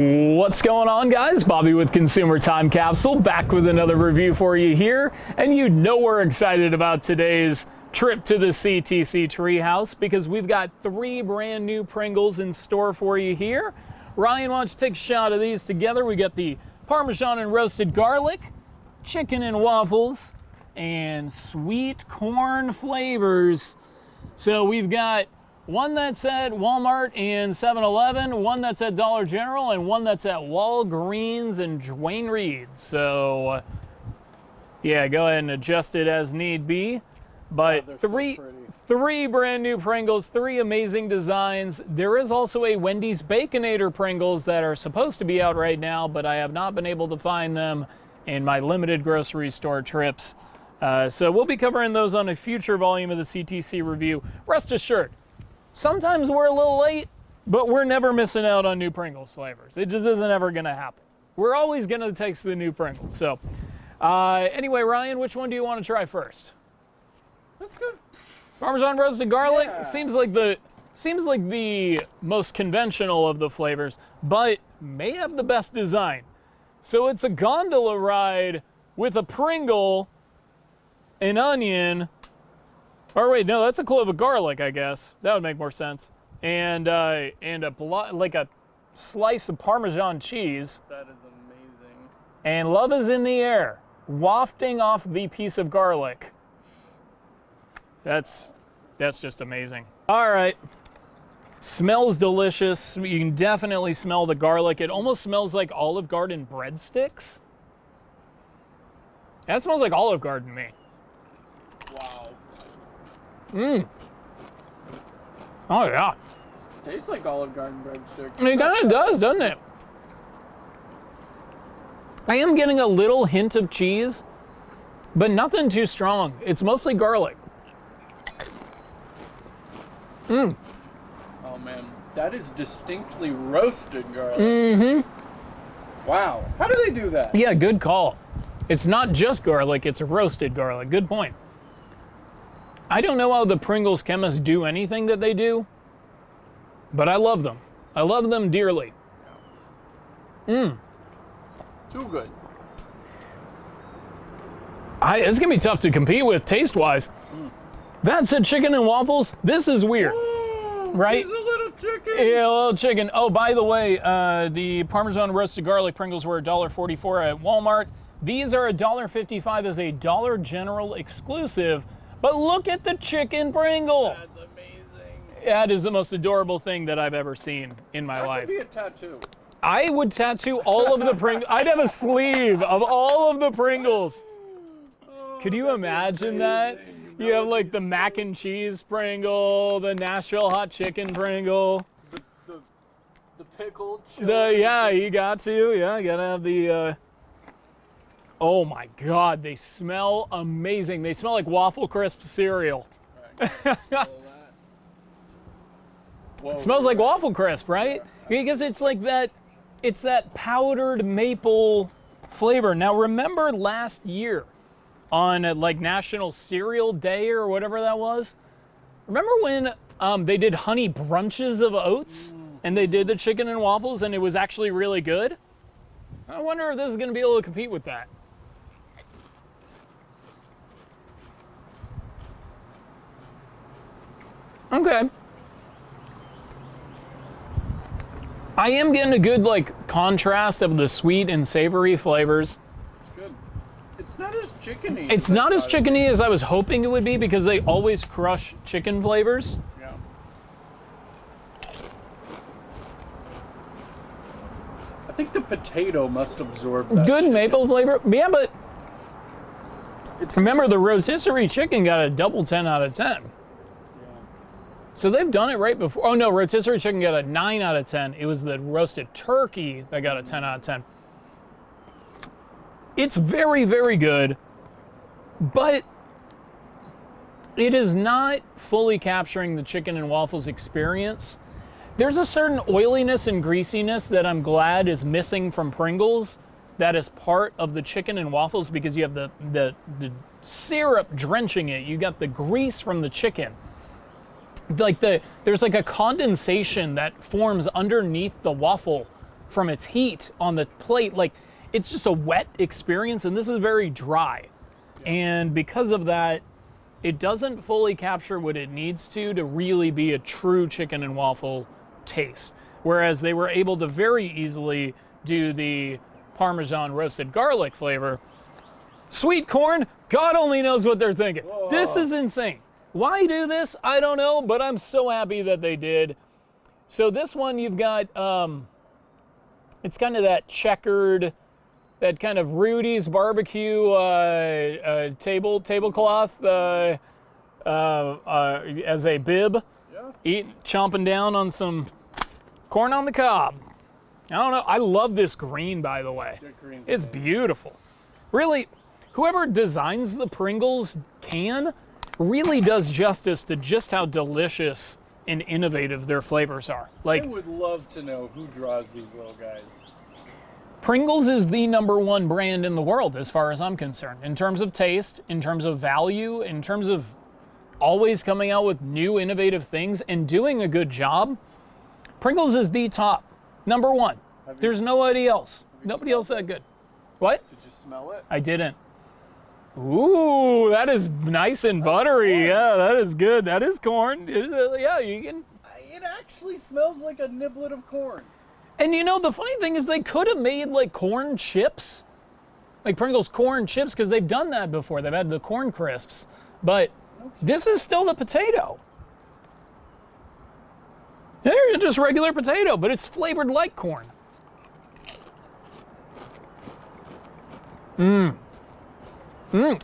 What's going on, guys? Bobby with Consumer Time Capsule, back with another review for you here. And you know we're excited about today's trip to the CTC Treehouse because we've got 3 brand new Pringles in store for you here. Ryan, why don't you take a shot of these together? We got the Parmesan and Roasted Garlic, chicken and waffles, and sweet corn flavors. So we've got one that's at Walmart and 7-Eleven, one that's at Dollar General, and one that's at Walgreens and Duane Reade. So, yeah, go ahead and adjust it as need be. But three brand new Pringles, 3 amazing designs. There is also a Wendy's Baconator Pringles that are supposed to be out right now, but I have not been able to find them in my limited grocery store trips. So we'll be covering those on a future volume of the CTC review. Rest assured, sometimes we're a little late, but we're never missing out on new Pringles flavors. It just isn't ever going to happen. We're always going to taste the new Pringles. So anyway, Ryan, which one do you want to try first? That's good. Parmesan Roasted Garlic? Yeah. Seems like the most conventional of the flavors, but may have the best design. So it's a gondola ride with a Pringle, an onion, or wait, no, that's a clove of garlic, I guess. That would make more sense. And like a slice of Parmesan cheese. That is amazing. And love is in the air, wafting off the piece of garlic. That's just amazing. All right. Smells delicious. You can definitely smell the garlic. It almost smells like Olive Garden breadsticks. That smells like Olive Garden to me. Wow. Mmm. Oh, yeah. Tastes like Olive Garden breadsticks. It kind of does, doesn't it? I am getting a little hint of cheese, but nothing too strong. It's mostly garlic. Mmm. Oh, man. That is distinctly roasted garlic. Mm-hmm. Wow. How do they do that? Yeah, good call. It's not just garlic, it's roasted garlic. Good point. I don't know how the Pringles chemists do anything that they do, but I love them. I love them dearly. Mmm. Too good. It's going to be tough to compete with taste-wise. That said, chicken and waffles, this is weird, right? He's a little chicken. Yeah, a little chicken. Oh, by the way, the Parmesan Roasted Garlic Pringles were $1.44 at Walmart. These are $1.55 as a Dollar General exclusive. But look at the chicken Pringle. That's amazing. That is the most adorable thing that I've ever seen in my life. That could be a tattoo. I would tattoo all of the Pringles. I'd have a sleeve of all of the Pringles. Could you imagine that? You have like the mac and cheese Pringle, the Nashville hot chicken Pringle. The pickled chili. Yeah, you got to. Yeah, you gotta have the. Oh my God, they smell amazing. They smell like Waffle Crisp cereal. Right, It smells like Waffle Crisp, right? Because it's like that. It's that powdered maple flavor. Now remember last year, on like National Cereal Day or whatever that was. Remember when they did honey brunches of oats and they did the chicken and waffles and it was actually really good? I wonder if this is going to be able to compete with that. Okay. I am getting a good like contrast of the sweet and savory flavors. It's not as chickeny. It's not as chickeny as I was hoping it would be because they always crush chicken flavors. Yeah. I think the potato must absorb that. Good chicken. maple flavor. Yeah, but remember the rotisserie chicken got a double 10 out of 10. Yeah. So they've done it right before. Oh no, rotisserie chicken got a 9 out of 10. It was the roasted turkey that got a 10 out of 10. It's very, very good, but it is not fully capturing the chicken and waffles experience. There's a certain oiliness and greasiness that I'm glad is missing from Pringles that is part of the chicken and waffles because you have the syrup drenching it. You got the grease from the chicken. Like there's like a condensation that forms underneath the waffle from its heat on the plate. Like, it's just a wet experience, and this is very dry. And because of that, it doesn't fully capture what it needs to really be a true chicken and waffle taste. Whereas they were able to very easily do the Parmesan roasted garlic flavor. Sweet corn, God only knows what they're thinking. Whoa. This is insane. Why do this? I don't know, but I'm so happy that they did. So this one you've got, it's kind of that checkered, that kind of Rudy's barbecue tablecloth as a bib. Yeah. Chomping down on some corn on the cob. I don't know. I love this green, by the way. It's beautiful. Really, whoever designs the Pringles can really does justice to just how delicious and innovative their flavors are. Like, I would love to know who draws these little guys. Pringles is the #1 brand in the world as far as I'm concerned, in terms of taste, in terms of value, in terms of always coming out with new innovative things and doing a good job. Pringles is the top, #1. There's nobody else. Nobody else that good. What? Did you smell it? I didn't. Ooh, that is nice and buttery. Corn. Yeah, that is good. That is corn. Yeah, you can. It actually smells like a niblet of corn. And you know, the funny thing is they could have made like corn chips, like Pringles corn chips, because they've done that before. They've had the corn crisps, but this is still the potato. They're just regular potato, but it's flavored like corn.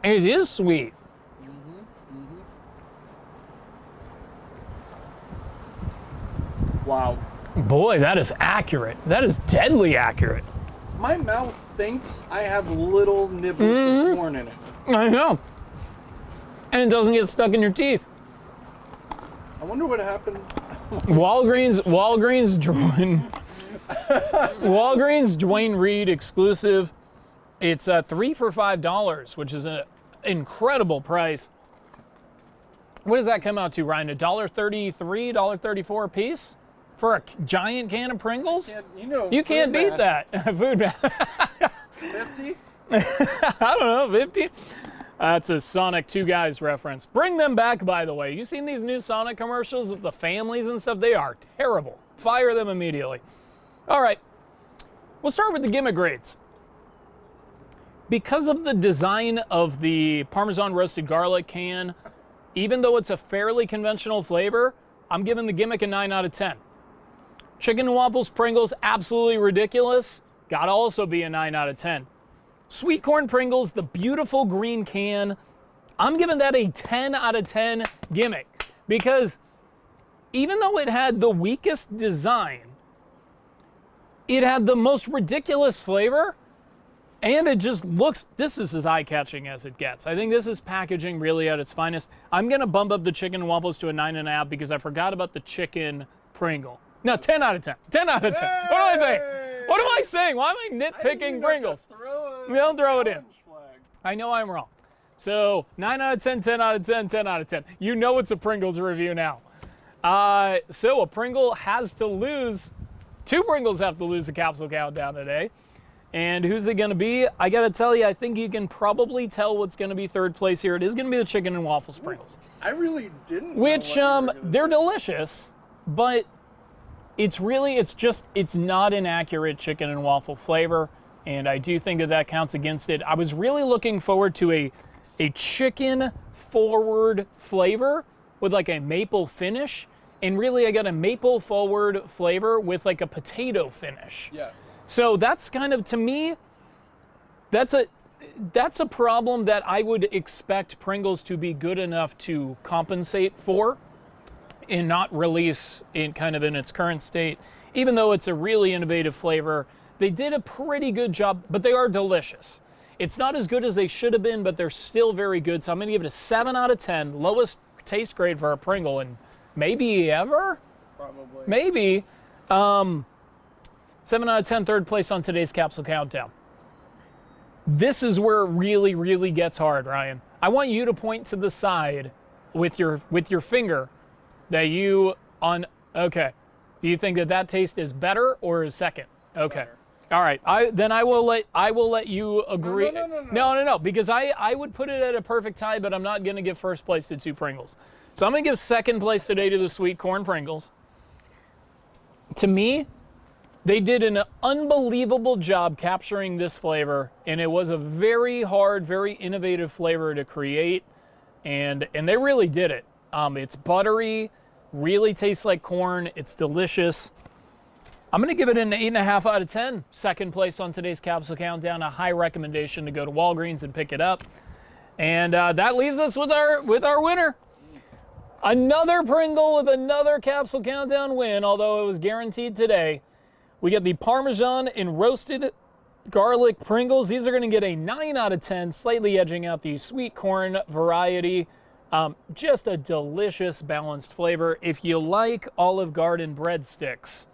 It is sweet. Wow. Boy, that is accurate. That is deadly accurate. My mouth thinks I have little niblets of corn in it. I know. And it doesn't get stuck in your teeth. I wonder what happens. Walgreens, Dwayne Reed exclusive. It's 3 for $5, which is an incredible price. What does that come out to, Ryan? $1.33, $1.34 a piece for a giant can of Pringles? You can't beat that. Food math. 50? I don't know, 50? That's a Sonic Two Guys reference. Bring them back, by the way. You seen these new Sonic commercials with the families and stuff? They are terrible. Fire them immediately. All right, we'll start with the gimmick grades. Because of the design of the Parmesan Roasted Garlic can, even though it's a fairly conventional flavor, I'm giving the gimmick a 9 out of 10. Chicken and waffles Pringles, absolutely ridiculous. Gotta also be a 9 out of 10. Sweet corn Pringles, the beautiful green can, I'm giving that a 10 out of 10 gimmick. Because even though it had the weakest design, it had the most ridiculous flavor, and it just looks, this is as eye-catching as it gets. I think this is packaging really at its finest. I'm gonna bump up the chicken and waffles to a 9.5 because I forgot about the chicken Pringle. No, 10 out of 10. 10 out of 10. What am I saying? What am I saying? Why am I nitpicking Pringles? Don't throw it in. I know I'm wrong. So 9 out of 10, 10 out of 10, 10 out of 10. You know it's a Pringles review now. So a Pringle has to lose, 2 Pringles have to lose the capsule countdown today. And who's it gonna be? I gotta tell you, I think you can probably tell what's gonna be third place here. It is gonna be the chicken and waffles Pringles. I really didn't. Which, they're delicious, but it's not an accurate chicken and waffle flavor. And I do think that counts against it. I was really looking forward to a chicken forward flavor with like a maple finish. And really I got a maple forward flavor with like a potato finish. Yes. So that's kind of, to me, that's a problem that I would expect Pringles to be good enough to compensate for and not release in kind of in its current state. Even though it's a really innovative flavor, they did a pretty good job, but they are delicious. It's not as good as they should have been, but they're still very good. So I'm gonna give it a 7 out of 10, lowest taste grade for a Pringle and maybe ever? Probably. Maybe. 7 out of 10, third place on today's capsule countdown. This is where it really, really gets hard, Ryan. I want you to point to the side with your finger that you on. Okay, do you think that taste is better or is second? Okay. better. All right. I will let you agree. No, because I would put it at a perfect tie, but I'm not going to give first place to 2 Pringles. So I'm going to give second place today to the sweet corn Pringles. To me, they did an unbelievable job capturing this flavor, and it was a very hard, very innovative flavor to create, and they really did it. It's buttery, really tastes like corn. It's delicious. I'm going to give it an 8.5 out of 10. Second place on today's Capsule Countdown. A high recommendation to go to Walgreens and pick it up. And that leaves us with our winner. Another Pringle with another Capsule Countdown win, although it was guaranteed today. We get the Parmesan and Roasted Garlic Pringles. These are going to get a 9 out of 10, slightly edging out the sweet corn variety. Just a delicious, balanced flavor. If you like Olive Garden breadsticks,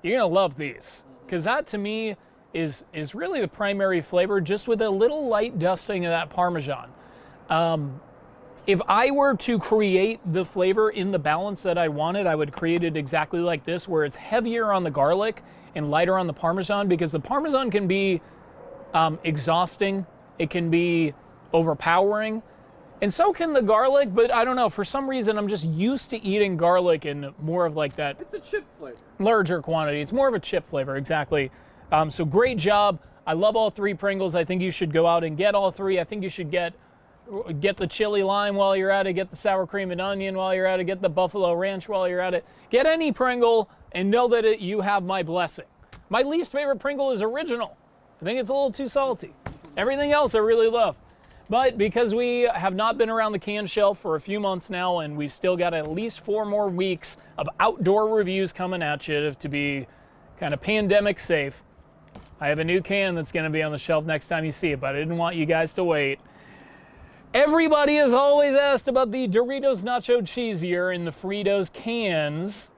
you're going to love these, because that to me is really the primary flavor, just with a little light dusting of that Parmesan. If I were to create the flavor in the balance that I wanted, I would create it exactly like this, where it's heavier on the garlic and lighter on the Parmesan, because the Parmesan can be exhausting. It can be overpowering. And so can the garlic, but I don't know, for some reason I'm just used to eating garlic in more of like that. It's a chip flavor. Larger quantity. It's more of a chip flavor, exactly. So great job. I love all 3 Pringles. I think you should go out and get all 3. I think you should get the chili lime while you're at it, get the sour cream and onion while you're at it, get the buffalo ranch while you're at it. Get any Pringle and know that you have my blessing. My least favorite Pringle is original. I think it's a little too salty. Everything else I really love. But because we have not been around the can shelf for a few months now, and we've still got at least 4 more weeks of outdoor reviews coming at you to be kind of pandemic safe, I have a new can that's going to be on the shelf next time you see it, but I didn't want you guys to wait. Everybody has always asked about the Doritos Nacho Cheesier in the Fritos cans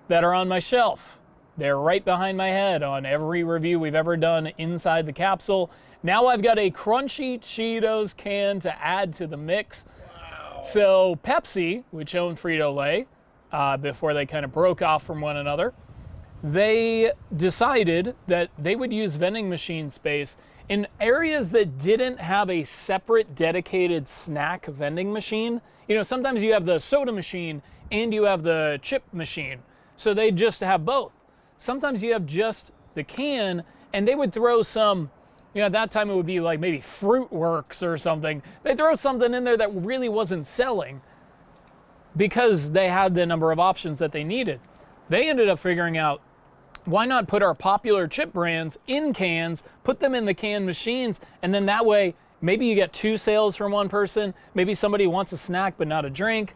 that are on my shelf. They're right behind my head on every review we've ever done inside the capsule. Now I've got a Crunchy Cheetos can to add to the mix. Wow. So Pepsi, which owned Frito-Lay before they kind of broke off from one another, they decided that they would use vending machine space in areas that didn't have a separate dedicated snack vending machine. You know, sometimes you have the soda machine and you have the chip machine. So they just have both. Sometimes you have just the can, and they would throw some, you know, at that time it would be like maybe Fruit Works or something. They throw something in there that really wasn't selling because they had the number of options that they needed. They ended up figuring out, why not put our popular chip brands in cans, put them in the can machines, and then that way maybe you get 2 sales from one person, maybe somebody wants a snack but not a drink.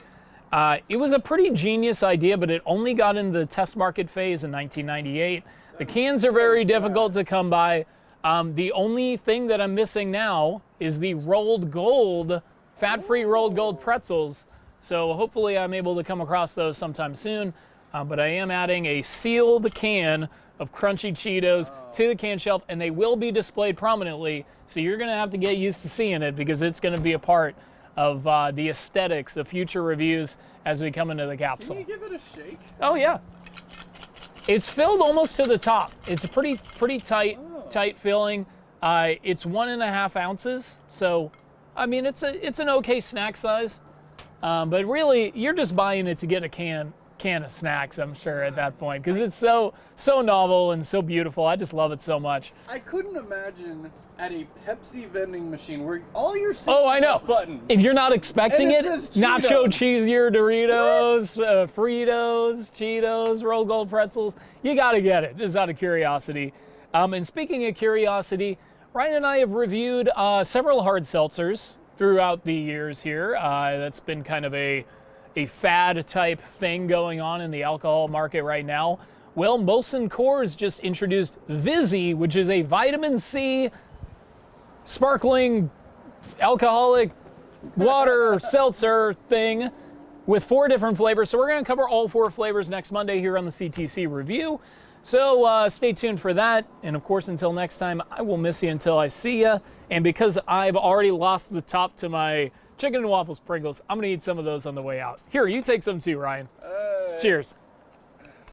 It was a pretty genius idea, but it only got into the test market phase in 1998. The cans are very difficult to come by. The only thing that I'm missing now is the rolled gold, fat-free rolled gold pretzels. So hopefully I'm able to come across those sometime soon. But I am adding a sealed can of Crunchy Cheetos to the can shelf, and they will be displayed prominently. So you're going to have to get used to seeing it, because it's going to be a part of the aesthetics of future reviews as we come into the capsule. Can you give it a shake? Oh yeah. It's filled almost to the top. It's a pretty tight filling. It's 1.5 ounces. So, I mean, it's an okay snack size. But really, you're just buying it to get a can of snacks, I'm sure, at that point, because it's so novel and so beautiful. I just love it so much. I couldn't imagine at a Pepsi vending machine where all you're seeing I know. is a button. If you're not expecting And it, it says Nacho Cheetos. Cheesier Doritos, Fritos, Cheetos, rolled gold pretzels, you got to get it, just out of curiosity. And speaking of curiosity, Ryan and I have reviewed several hard seltzers throughout the years here. That's been kind of a fad type thing going on in the alcohol market right now. Well, Molson Coors just introduced Vizzy, which is a vitamin C sparkling alcoholic water seltzer thing with 4 different flavors. So we're going to cover all 4 flavors next Monday here on the CTC review. So stay tuned for that. And of course, until next time, I will miss you until I see you. And because I've already lost the top to my chicken and waffles Pringles, I'm going to eat some of those on the way out. Here, you take some too, Ryan. Cheers.